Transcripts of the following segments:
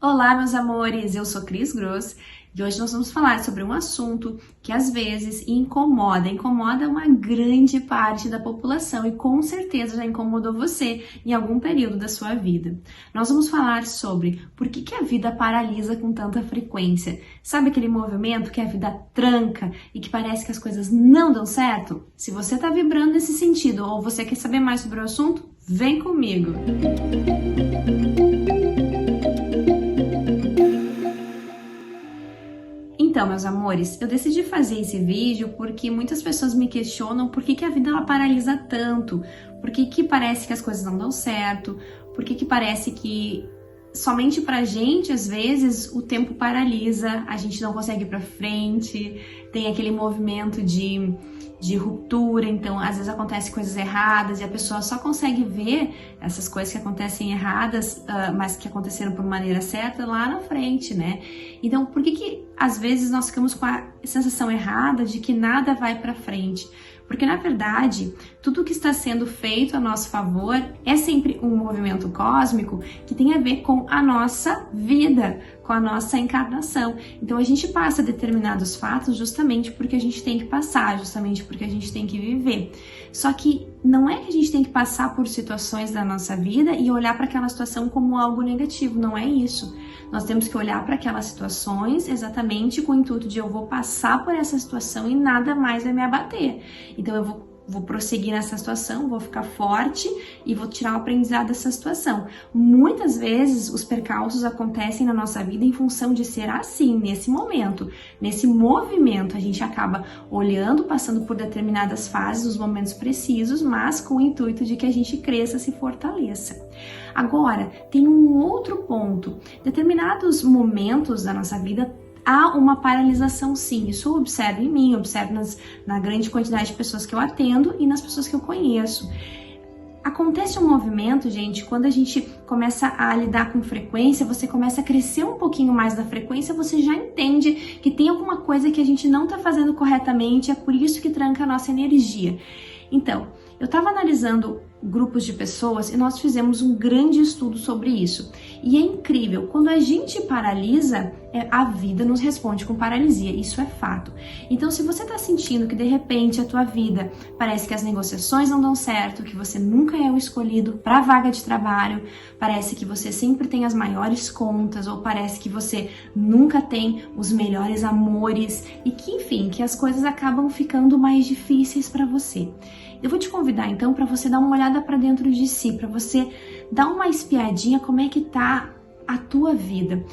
Olá, meus amores! Eu sou Cris Gross e hoje nós vamos falar sobre um assunto que às vezes incomoda uma grande parte da população e com certeza já incomodou você em algum período da sua vida. Nós vamos falar sobre por que a vida paralisa com tanta frequência. Sabe aquele movimento que a vida tranca e que parece que as coisas não dão certo? Se você está vibrando nesse sentido ou você quer saber mais sobre o assunto, vem comigo! Então, meus amores, eu decidi fazer esse vídeo porque muitas pessoas me questionam por que a vida ela paralisa tanto, por que parece que as coisas não dão certo, por que parece que somente pra gente, às vezes, o tempo paralisa, a gente não consegue ir pra frente, tem aquele movimento de ruptura, então às vezes acontecem coisas erradas e a pessoa só consegue ver essas coisas que acontecem erradas, mas que aconteceram por maneira certa lá na frente, né? Então, por que às vezes nós ficamos com a sensação errada de que nada vai pra frente? Porque, na verdade, tudo que está sendo feito a nosso favor é sempre um movimento cósmico que tem a ver com a nossa vida, com a nossa encarnação. Então, a gente passa determinados fatos justamente porque a gente tem que passar, justamente porque a gente tem que viver. Só que não é que a gente tem que passar por situações da nossa vida e olhar para aquela situação como algo negativo, não é isso. Nós temos que olhar para aquelas situações exatamente com o intuito de eu vou passar por essa situação e nada mais vai me abater. Então eu vou prosseguir nessa situação, vou ficar forte e vou tirar o aprendizado dessa situação. Muitas vezes os percalços acontecem na nossa vida em função de ser assim, nesse momento, nesse movimento. A gente acaba olhando, passando por determinadas fases, os momentos precisos, mas com o intuito de que a gente cresça, se fortaleça. Agora, tem um outro ponto. Determinados momentos da nossa vida há uma paralisação, sim. Isso eu observo em mim, observo na grande quantidade de pessoas que eu atendo e nas pessoas que eu conheço. Acontece um movimento, gente, quando a gente começa a lidar com frequência, você começa a crescer um pouquinho mais da frequência, você já entende que tem alguma coisa que a gente não está fazendo corretamente, é por isso que tranca a nossa energia. Então, eu estava analisando grupos de pessoas e nós fizemos um grande estudo sobre isso. E é incrível, quando a gente paralisa, a vida nos responde com paralisia, isso é fato. Então, se você está sentindo que de repente a tua vida parece que as negociações não dão certo, que você nunca é o escolhido para a vaga de trabalho, parece que você sempre tem as maiores contas, ou parece que você nunca tem os melhores amores, e que, enfim, que as coisas acabam ficando mais difíceis para você. Eu vou te convidar então para você dar uma olhada para dentro de si, para você dar uma espiadinha como é que tá a tua vida.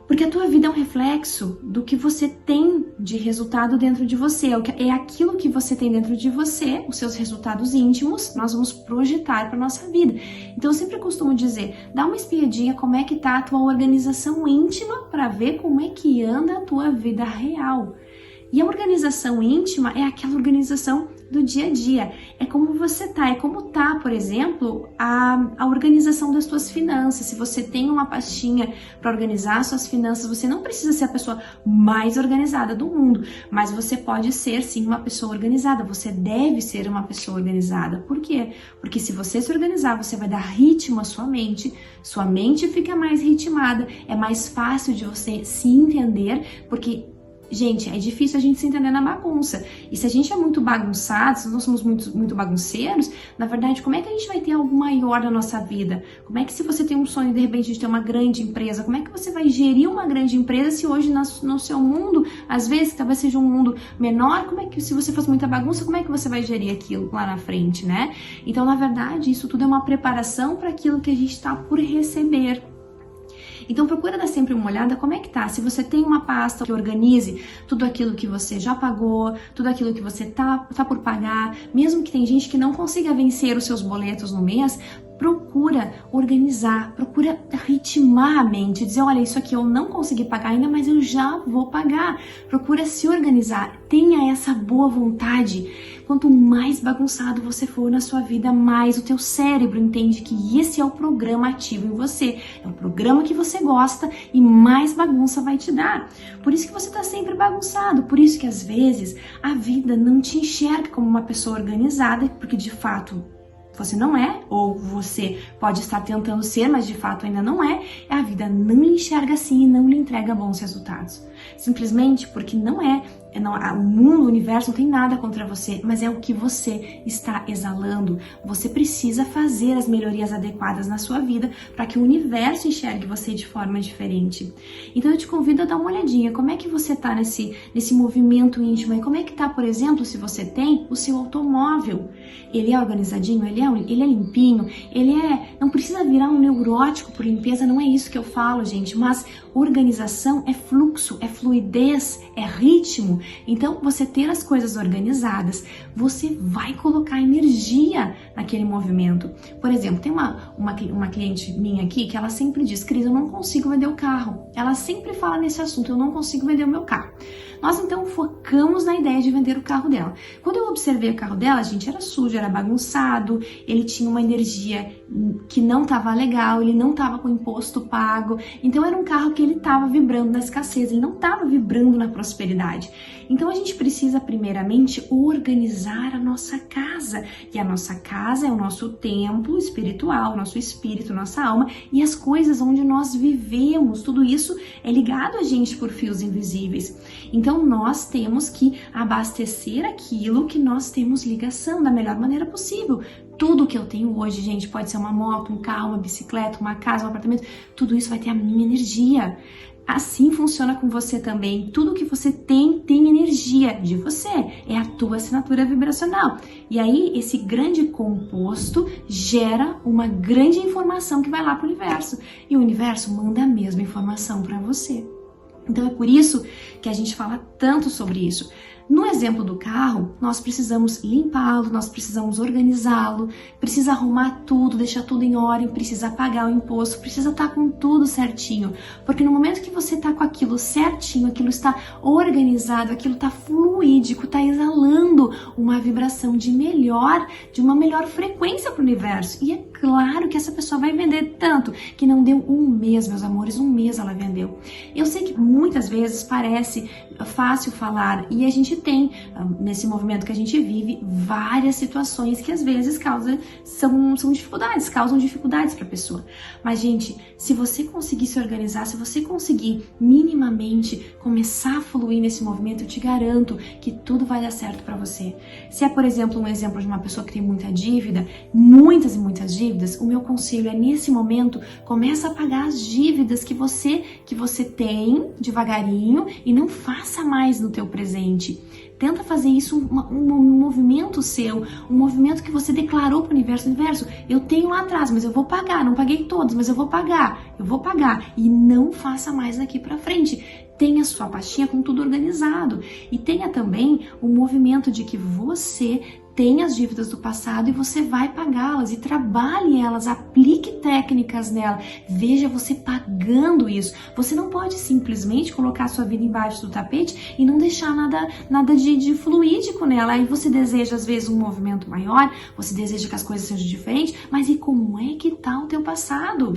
Porque a tua vida é um reflexo do que você tem de resultado dentro de você. É aquilo que você tem dentro de você, os seus resultados íntimos, nós vamos projetar para nossa vida. Então eu sempre costumo dizer, dá uma espiadinha como é que tá a tua organização íntima para ver como é que anda a tua vida real. E a organização íntima é aquela organização do dia a dia. É como você tá, é como tá, por exemplo, a organização das suas finanças. Se você tem uma pastinha para organizar as suas finanças, você não precisa ser a pessoa mais organizada do mundo, mas você pode ser sim uma pessoa organizada. Você deve ser uma pessoa organizada. Por quê? Porque se você se organizar, você vai dar ritmo à sua mente fica mais ritmada, é mais fácil de você se entender, porque gente, é difícil a gente se entender na bagunça. E se a gente é muito bagunçado, se nós somos muito bagunceiros, na verdade, como é que a gente vai ter algo maior na nossa vida? Como é que se você tem um sonho, de repente, de ter uma grande empresa, como é que você vai gerir uma grande empresa se hoje no seu mundo, às vezes, talvez seja um mundo menor, como é que, se você faz muita bagunça, como é que você vai gerir aquilo lá na frente, né? Então, na verdade, isso tudo é uma preparação para aquilo que a gente está por receber. Então procura dar sempre uma olhada como é que tá. Se você tem uma pasta que organize tudo aquilo que você já pagou, tudo aquilo que você tá por pagar, mesmo que tem gente que não consiga vencer os seus boletos no mês, procura organizar, procura ritmar a mente, dizer, olha, isso aqui eu não consegui pagar ainda, mas eu já vou pagar. Procura se organizar, tenha essa boa vontade. Quanto mais bagunçado você for na sua vida, mais o teu cérebro entende que esse é o programa ativo em você, é o programa que você gosta e mais bagunça vai te dar. Por isso que você está sempre bagunçado, por isso que às vezes a vida não te enxerga como uma pessoa organizada, porque de fato você não é, ou você pode estar tentando ser, mas de fato ainda não é, a vida não lhe enxerga assim e não lhe entrega bons resultados. Simplesmente porque não é. O mundo, o universo não tem nada contra você, mas é o que você está exalando. Você precisa fazer as melhorias adequadas na sua vida para que o universo enxergue você de forma diferente. Então eu te convido a dar uma olhadinha, como é que você está nesse movimento íntimo, e como é que está, por exemplo, se você tem o seu automóvel. Ele é organizadinho, ele é limpinho, não precisa virar um neurótico por limpeza, não é isso que eu falo, gente, mas organização é fluxo, é fluidez, é ritmo. Então, você ter as coisas organizadas, você vai colocar energia naquele movimento. Por exemplo, tem uma cliente minha aqui que ela sempre diz: Cris, eu não consigo vender o carro. Ela sempre fala nesse assunto: eu não consigo vender o meu carro. Nós então focamos na ideia de vender o carro dela. Quando eu observei o carro dela, gente, era sujo, era bagunçado, ele tinha uma energia que não estava legal, ele não estava com imposto pago. Então era um carro que ele estava vibrando na escassez, ele não estava vibrando na prosperidade. Então a gente precisa primeiramente organizar a nossa casa. E a nossa casa é o nosso templo espiritual, nosso espírito, nossa alma e as coisas onde nós vivemos. Tudo isso é ligado a gente por fios invisíveis. Então nós temos que abastecer aquilo que nós temos ligação da melhor maneira possível. Tudo que eu tenho hoje, gente, pode ser uma moto, um carro, uma bicicleta, uma casa, um apartamento, tudo isso vai ter a minha energia. Assim funciona com você também. Tudo que você tem energia de você. É a tua assinatura vibracional. E aí, esse grande composto gera uma grande informação que vai lá para o universo. E o universo manda a mesma informação para você. Então é por isso que a gente fala tanto sobre isso. No exemplo do carro, nós precisamos limpá-lo, nós precisamos organizá-lo, precisa arrumar tudo, deixar tudo em ordem, precisa pagar o imposto, precisa estar com tudo certinho. Porque no momento que você está com aquilo certinho, aquilo está organizado, aquilo está fluídico, está exalando uma vibração de uma melhor frequência para o universo. E é claro que essa pessoa vai vender tanto que não deu um mês, meus amores, um mês ela vendeu. Eu sei que muitas vezes parece fácil falar e a gente tem, nesse movimento que a gente vive, várias situações que às vezes causam dificuldades para a pessoa. Mas, gente, se você conseguir se organizar, se você conseguir minimamente começar a fluir nesse movimento, eu te garanto que tudo vai dar certo para você. Se é, por exemplo, um exemplo de uma pessoa que tem muita dívida, muitas e muitas dívidas, o meu conselho é, nesse momento, começa a pagar as dívidas que você tem devagarinho e não faça mais no teu presente. Tenta fazer isso um movimento seu, um movimento que você declarou para o universo. Universo, eu tenho lá atrás, mas eu vou pagar. Não paguei todos, mas eu vou pagar. Eu vou pagar. E não faça mais daqui para frente. Tenha sua pastinha com tudo organizado. E tenha também o movimento de que você tem as dívidas do passado e você vai pagá-las e trabalhe elas, aplique técnicas nela, veja você pagando isso. Você não pode simplesmente colocar a sua vida embaixo do tapete e não deixar nada de fluídico nela. Aí você deseja às vezes um movimento maior, você deseja que as coisas sejam diferentes, mas e como é que tá o teu passado?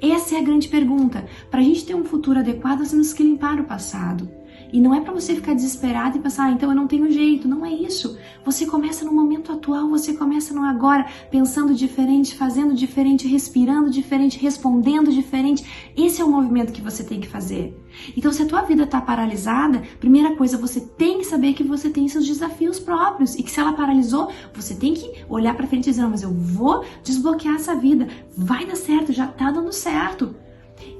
Essa é a grande pergunta. Para a gente ter um futuro adequado, nós temos que limpar o passado. E não é para você ficar desesperado e pensar, então eu não tenho jeito. Não é isso. Você começa no momento atual, você começa no agora, pensando diferente, fazendo diferente, respirando diferente, respondendo diferente. Esse é o movimento que você tem que fazer. Então, se a tua vida está paralisada, primeira coisa, você tem que saber que você tem seus desafios próprios e que se ela paralisou, você tem que olhar para frente e dizer, não, mas eu vou desbloquear essa vida. Vai dar certo, já está dando certo.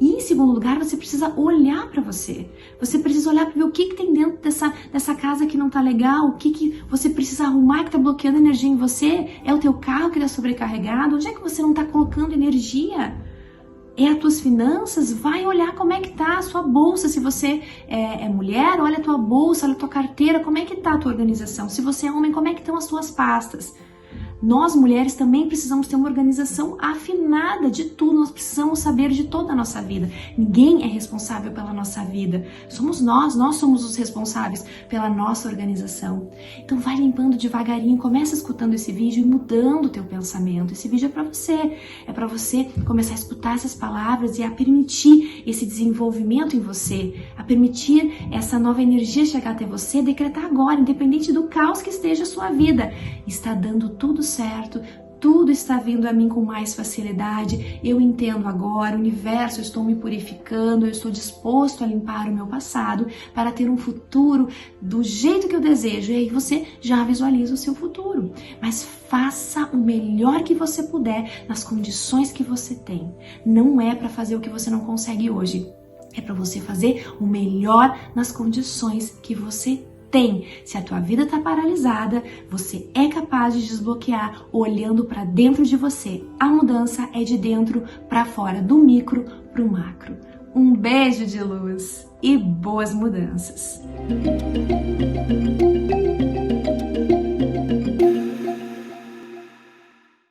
E em segundo lugar, você precisa olhar para você. Você precisa olhar para ver o que tem dentro dessa casa que não tá legal, o que você precisa arrumar que tá bloqueando energia em você. É o teu carro que tá sobrecarregado? Onde é que você não tá colocando energia? É as tuas finanças? Vai olhar como é que tá a sua bolsa. Se você é mulher, olha a tua bolsa, olha a tua carteira, como é que tá a tua organização. Se você é homem, como é que estão as tuas pastas. Nós, mulheres, também precisamos ter uma organização afinada de tudo. Nós precisamos saber de toda a nossa vida. Ninguém é responsável pela nossa vida. Somos nós somos os responsáveis pela nossa organização. Então vai limpando devagarinho, começa escutando esse vídeo e mudando o teu pensamento. Esse vídeo é para você. É para você começar a escutar essas palavras e a permitir esse desenvolvimento em você, a permitir essa nova energia chegar até você, decretar agora, independente do caos que esteja a sua vida. Está dando tudo certo, tudo está vindo a mim com mais facilidade, eu entendo agora, o universo, eu estou me purificando, eu estou disposto a limpar o meu passado para ter um futuro do jeito que eu desejo. E aí você já visualiza o seu futuro. Mas faça o melhor que você puder nas condições que você tem. Não é para fazer o que você não consegue hoje. É para você fazer o melhor nas condições que você tem. Se a tua vida está paralisada, você é capaz de desbloquear olhando para dentro de você. A mudança é de dentro para fora, do micro para o macro. Um beijo de luz e boas mudanças!